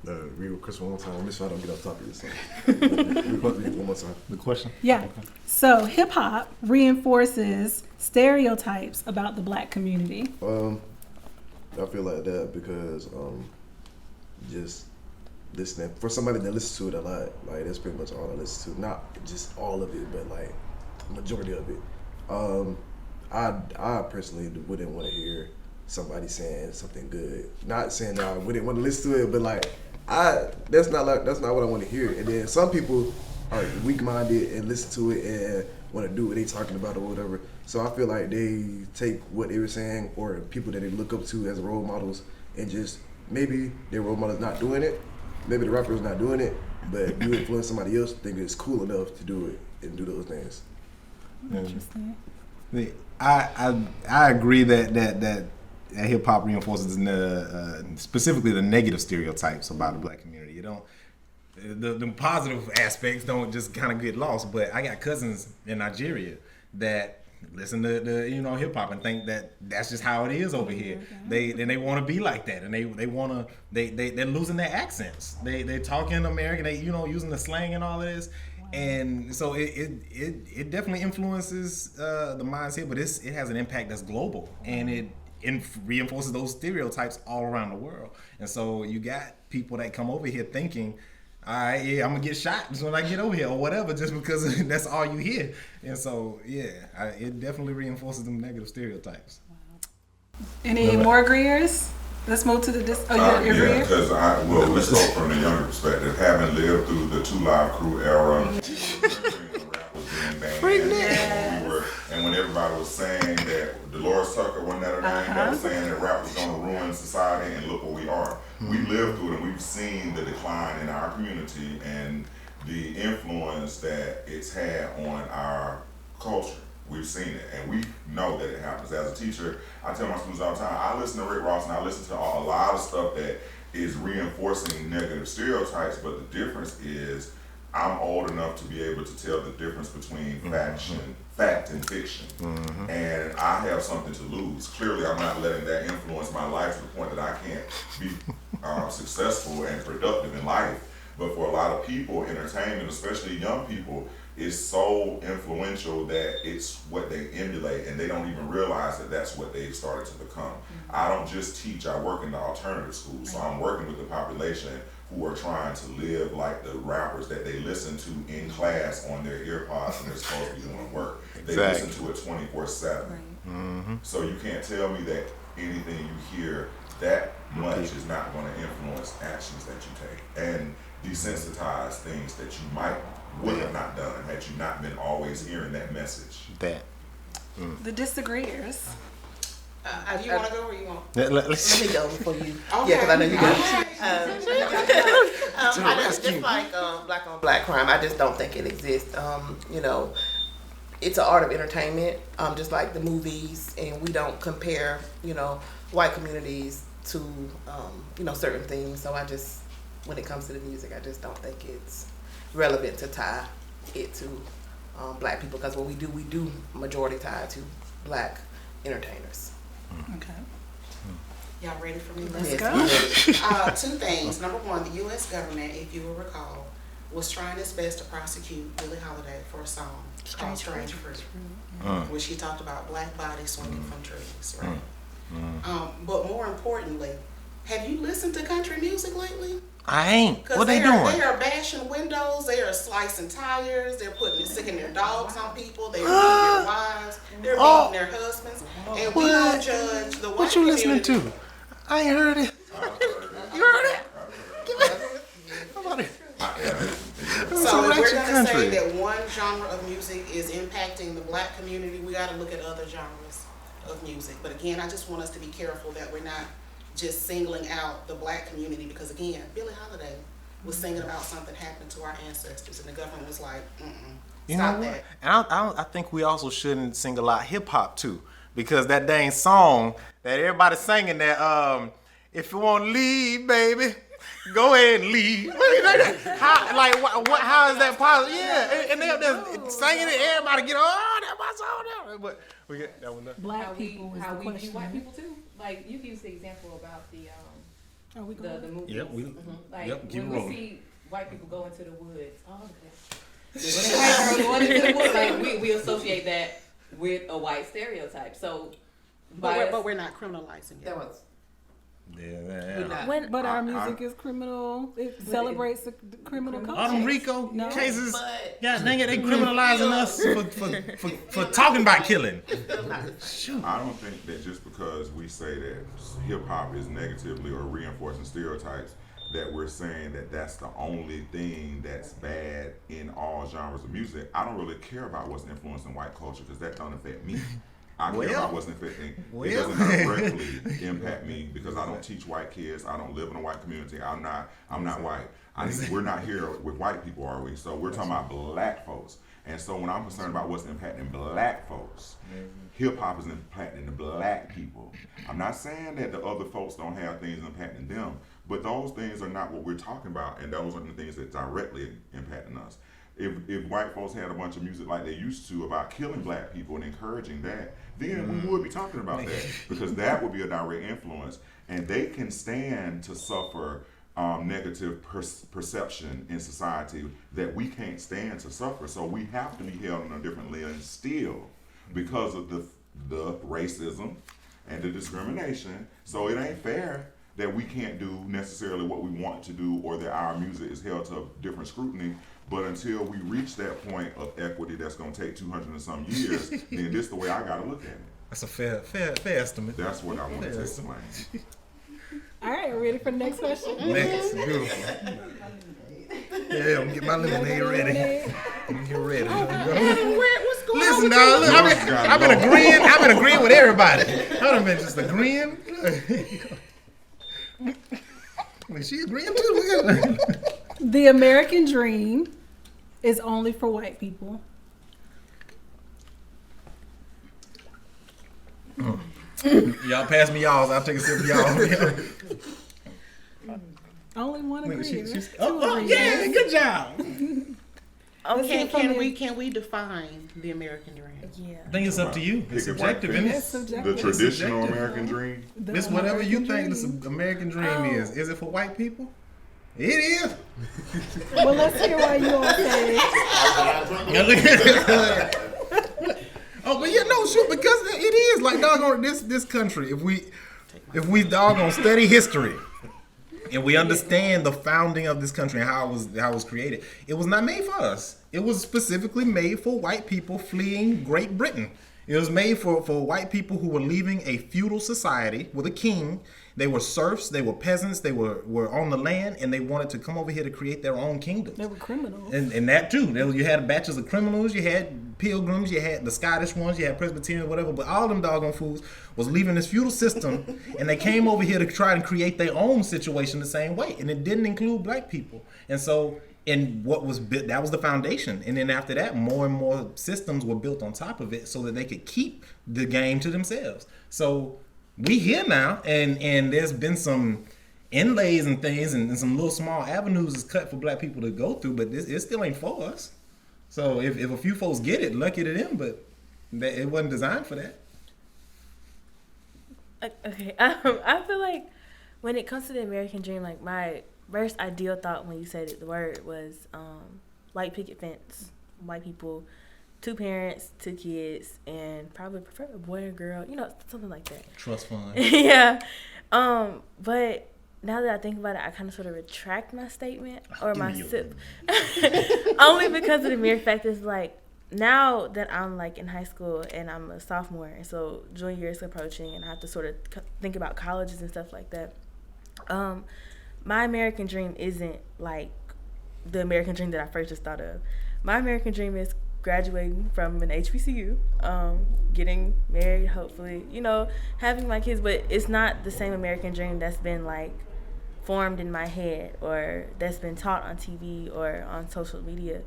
Read the question one more time. Make sure I don't get off topic this time. Read one more time. The question? Yeah. Okay. So hip hop reinforces stereotypes about the black community. I feel like that because just listening for somebody that listens to it a lot, like that's pretty much all I listen to. Not just all of it, but like majority of it. I personally wouldn't want to hear somebody saying something good. Not saying that I wouldn't want to listen to it, but like that's not what I want to hear. And then some people are weak-minded and listen to it and want to do what they talking about or whatever. So I feel like they take what they were saying or people that they look up to as role models and just maybe their role model's not doing it. Maybe the rapper's not doing it, but you influence somebody else to think it's cool enough to do it and do those things. Interesting. I agree that hip hop reinforces specifically the negative stereotypes about the black community. You don't the positive aspects don't just kind of get lost. But I got cousins in Nigeria that listen to hip hop and think that that's just how it is over here. They want to be like that, and they're losing their accents. They talking American, they using the slang and all of this. And so it definitely influences the minds here, but it has an impact that's global, and it reinforces those stereotypes all around the world. And so you got people that come over here thinking, all right, yeah, I'm gonna get shot when I get over here or whatever, just because that's all you hear. And so it definitely reinforces them negative stereotypes. Wow. Any more agreeers? Let's move to the yeah, because we spoke from the younger perspective, having lived through the 2 Live Crew era, when the rap was being banned, and when everybody was saying that Dolores Tucker wasn't that her name, that was saying that rap was going to ruin society, and look where we are. We lived through it, and we've seen the decline in our community and the influence that it's had on our culture. We've seen it, and we know that it happens. As a teacher, I tell my students all the time, I listen to Rick Ross and I listen to a lot of stuff that is reinforcing negative stereotypes, but the difference is I'm old enough to be able to tell the difference between fact and fiction. And I have something to lose. Clearly, I'm not letting that influence my life to the point that I can't be successful and productive in life. But for a lot of people, entertainment, especially young people, is so influential that it's what they emulate, and they don't even realize that that's what they've started to become. I don't just teach, I work in the alternative school, so I'm working with the population who are trying to live like the rappers that they listen to in class on their earpods and they're supposed to be doing work. They listen to it 24/7. So you can't tell me that anything you hear that much is not going to influence actions that you take and desensitize things that you would have not done had you not been always hearing that message. The disagreeers. Do you want to go or you want? Let me go for you. Okay. Yeah, because I know you got I just like black on black crime. I just don't think it exists. It's an art of entertainment, just like the movies, and we don't compare, white communities to, certain things. So when it comes to the music, I just don't think it's relevant to tie it to black people, because what we do majority tie to black entertainers. Okay. Y'all ready for me? Let's go. 2 things. Number 1, the U.S. government, if you will recall, was trying its best to prosecute Billie Holiday for a song called Strange Fruit, where she talked about black bodies swinging from trees, right? But more importantly, have you listened to country music lately? I ain't. What they doing? They are bashing windows. They are slicing tires. They're sticking their dogs on people. They are beating their wives. They're beating their husbands. And we don't judge the white What you listening community. to? I ain't heard it. You heard it? How about it? So if we're going to say that one genre of music is impacting the black community, we got to look at other genres of music. But again, I just want us to be careful that we're not just singling out the black community, because again, Billie Holiday was singing about something happened to our ancestors, and the government was like, you know what? that. And I think we also shouldn't single out hip hop too, because that dang song that everybody's singing that if you want to leave, baby, go ahead and leave. How is that possible? Yeah, and they're singing it, everybody get that's my song. But we get that one. Black people is how the we question. view white people too. Like you use the example about the Are we going? The movies. Yep, Like keep when rolling. we see white people go into the woods, when a white girl going into the woods, like we associate that with a white stereotype. So, But we're not criminalizing it. that was But our music is criminal. It celebrates the criminal culture. All them RICO No. cases, But God dang it, they criminalizing us for talking about killing. Shoot. I don't think that just because we say that hip hop is negatively or reinforcing stereotypes, that we're saying that that's the only thing that's bad in all genres of music. I don't really care about what's influencing white culture because that don't affect me. I care about what's affecting. It doesn't directly impact me because I don't teach white kids. I don't live in a white community. I'm not white. We're not here with white people, are we? So we're talking about black folks. And so when I'm concerned about what's impacting black folks, hip hop is impacting the black people. I'm not saying that the other folks don't have things impacting them, but those things are not what we're talking about, and those are the things that directly impacting us. If white folks had a bunch of music like they used to about killing black people and encouraging that, then we would be talking about that because that would be a direct influence, and they can stand to suffer negative perception in society that we can't stand to suffer. So we have to be held in a different lens still because of the racism and the discrimination. So it ain't fair that we can't do necessarily what we want to do or that our music is held to different scrutiny. But until we reach that point of equity that's going to take 200 and some years, then this is the way I got to look at it. That's a fair estimate. That's what I want to explain. All right, ready for the next question? Next, beautiful. Yeah, I'm get my lemonade ready. I'm get ready. What's going Listen, on? dog. Look, I've been agreeing with everybody. I done been just agreeing. She agreeing too. The American dream is only for white people. Y'all pass me y'all's. I'll take a sip of y'all. Only one agrees. Yeah, good job. Okay, can we define the American dream? yeah. I think it's up to you. It's subjective, isn't It's it? subjective. The traditional American dream. The It's whatever you American think dream. the American dream is. Is it for white people? It is. Well, let's hear why you all say. Oh, but yeah, no, shoot, because it is like doggone this country. If we doggone study history and we understand the founding of this country and how it was created, it was not made for us. It was specifically made for white people fleeing Great Britain. It was made for white people who were leaving a feudal society with a king. They were serfs, they were peasants, they were on the land, and they wanted to come over here to create their own kingdoms. They were criminals. And that too. You had batches of criminals, you had pilgrims, you had the Scottish ones, you had Presbyterians, whatever, but all them doggone fools was leaving this feudal system and they came over here to try and create their own situation the same way. And it didn't include black people. And so what was built, that was the foundation. And then after that, more and more systems were built on top of it so that they could keep the game to themselves. So we here now, and there's been some inlays and things and some little small avenues is cut for black people to go through, but it still ain't for us. So if a few folks get it, lucky to them, but it wasn't designed for that. Okay, I feel like when it comes to the American dream, like my first ideal thought when you said it, the word was white picket fence, white people, 2 parents, 2 kids, and probably prefer a boy or girl, something like that. Trust fund. Yeah. But now that I think about it, I kind of sort of retract my statement or my sip. Only because of the mere fact is like, now that I'm like in high school and I'm a sophomore, and so junior year is approaching and I have to sort of think about colleges and stuff like that. My American dream isn't like the American dream that I first just thought of. My American dream is graduating from an HBCU, getting married, hopefully, having my kids, but it's not the same American dream that's been like formed in my head or that's been taught on TV or on social media.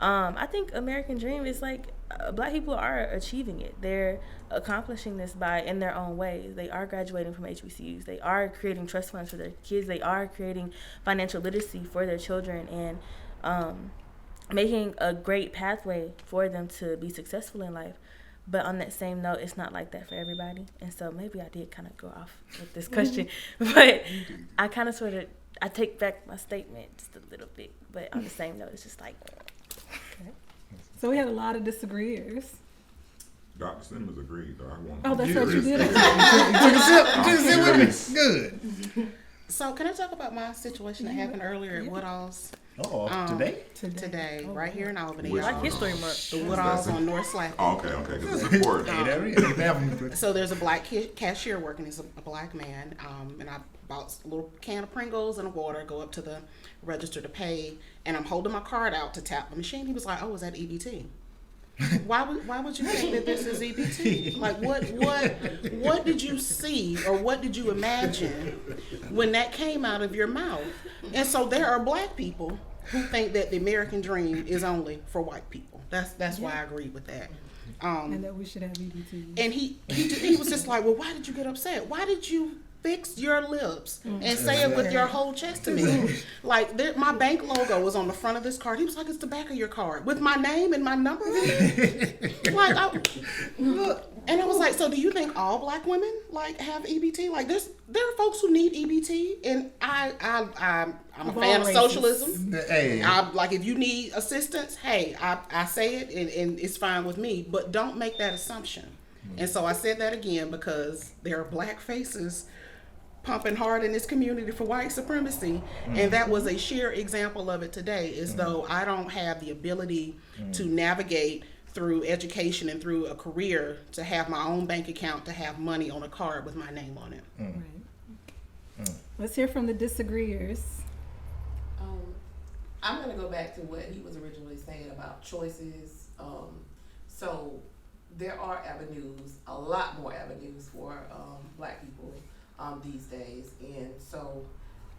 I think American dream is like black people are achieving it. They're accomplishing this in their own ways. They are graduating from HBCUs. They are creating trust funds for their kids. They are creating financial literacy for their children and making a great pathway for them to be successful in life. But on that same note, it's not like that for everybody. And so maybe I did kind of go off with this question. But I kind of sort of, I take back my statement just a little bit. But on the same note, it's just like. Okay. So we had a lot of disagreeers. Dr. Simmons agreed, though. Oh, that's what you did. Good. So can I talk about my situation that happened earlier at Woodall's? Today? Today, right here in Albany. Black History Month. The Woodall's on North Slack. Oh, okay, because it's important. So there's a black cashier working. He's a black man. And I bought a little can of Pringles and a water, go up to the register to pay, and I'm holding my card out to tap the machine. He was like, "Oh, is that EBT?" Why would you think that this is EBT? Like, what did you see or what did you imagine when that came out of your mouth? And so there are black people who think that the American dream is only for white people. That's why I agree with that. And that we should have EBT. And he was just like, well, why did you get upset? Why did you fix your lips and say it with your whole chest to me? Like, my bank logo was on the front of this card. He was like, it's the back of your card with my name and my number on it. Like, and I was like, so do you think all black women like have EBT? Like, there are folks who need EBT, and I'm a fan of socialism. Hey. Like, if you need assistance, hey, I say it, and it's fine with me. But don't make that assumption. And so I said that again because there are black faces pumping hard in this community for white supremacy, and that was a sheer example of it today, as though I don't have the ability to navigate through education and through a career to have my own bank account, to have money on a card with my name on it. Right. Let's hear from the disagreeers. I'm going to go back to what he was originally saying about choices. So there are avenues, a lot more avenues for black people these days, and so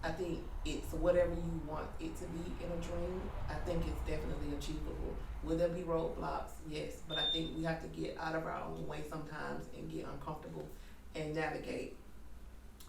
I think it's whatever you want it to be in a dream. I think it's definitely achievable. Will there be roadblocks? Yes, but I think we have to get out of our own way sometimes and get uncomfortable and navigate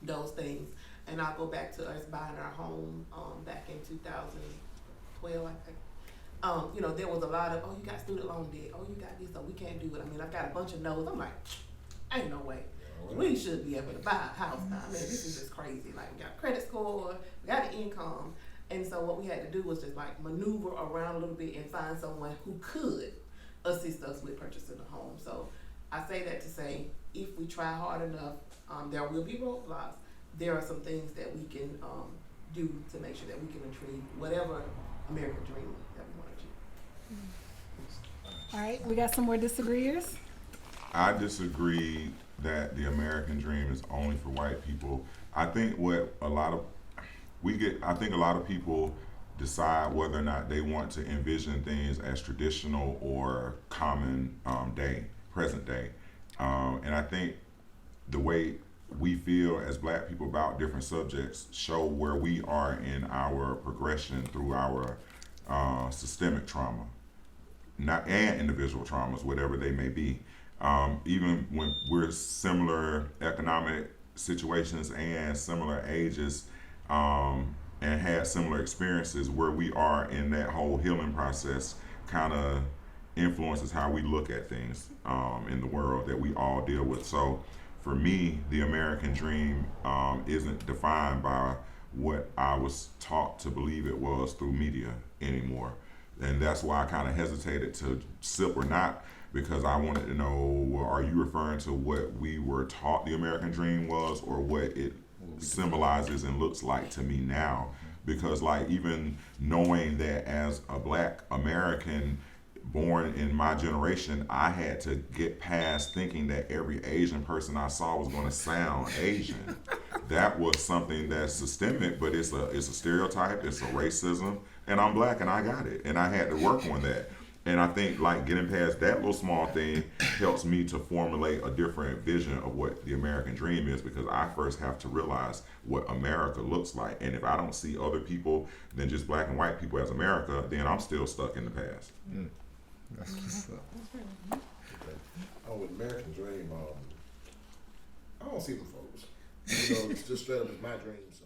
those things. And I'll go back to us buying our home back in 2012, I think. There was a lot of, oh, you got student loan debt, oh, you got this, so we can't do it. I mean, I've got a bunch of no's. I'm like, ain't no way. We should be able to buy a house now. I mean, this is just crazy. Like, we got a credit score, we got an income. And so what we had to do was just like maneuver around a little bit and find someone who could assist us with purchasing a home. So I say that to say, if we try hard enough, there will be roadblocks. There are some things that we can do to make sure that we can achieve whatever American dream that we want to achieve. All right, we got some more disagreeers. I disagree that the American dream is only for white people. I think a lot of people decide whether or not they want to envision things as traditional or common present day. And I think the way we feel as black people about different subjects show where we are in our progression through our systemic trauma, and individual traumas, whatever they may be. Even when we're similar economic situations and similar ages, and had similar experiences, where we are in that whole healing process kind of influences how we look at things in the world that we all deal with. So for me, the American dream isn't defined by what I was taught to believe it was through media anymore. And that's why I kind of hesitated to sip or not, because I wanted to know, well, are you referring to what we were taught the American dream was, or what it symbolizes and looks like to me now? Because like, even knowing that as a black American born in my generation, I had to get past thinking that every Asian person I saw was going to sound Asian. That was something that's systemic, but it's a stereotype, it's a racism, and I'm black and I got it, and I had to work on that. And I think like getting past that little small thing helps me to formulate a different vision of what the American dream is, because I first have to realize what America looks like. And if I don't see other people than just black and white people as America, then I'm still stuck in the past. That's what's up. With American dream, I don't see them folks. It's just straight up, it's my dream, so